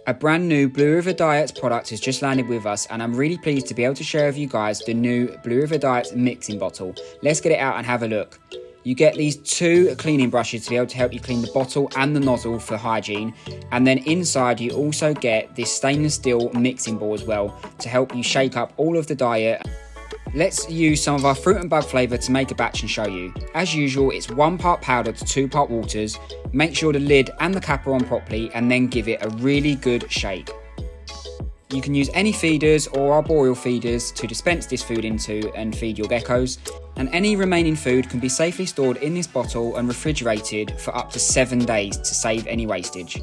A brand new Blue River Diets product has just landed with us, and I'm really pleased to be able to share with you guys the new Blue River Diets mixing bottle. Let's get it out and have a look. You get these 2 cleaning brushes to be able to help you clean the bottle and the nozzle for hygiene, and then inside you also get this stainless steel mixing bowl as well to help you shake up all of the diet. Let's use some of our fruit and bug flavour to make a batch and show you. As usual, it's 1 part powder to 2 part waters. Make sure the lid and the cap are on properly and then give it a really good shake. You can use any feeders or arboreal feeders to dispense this food into and feed your geckos. And any remaining food can be safely stored in this bottle and refrigerated for up to 7 days to save any wastage.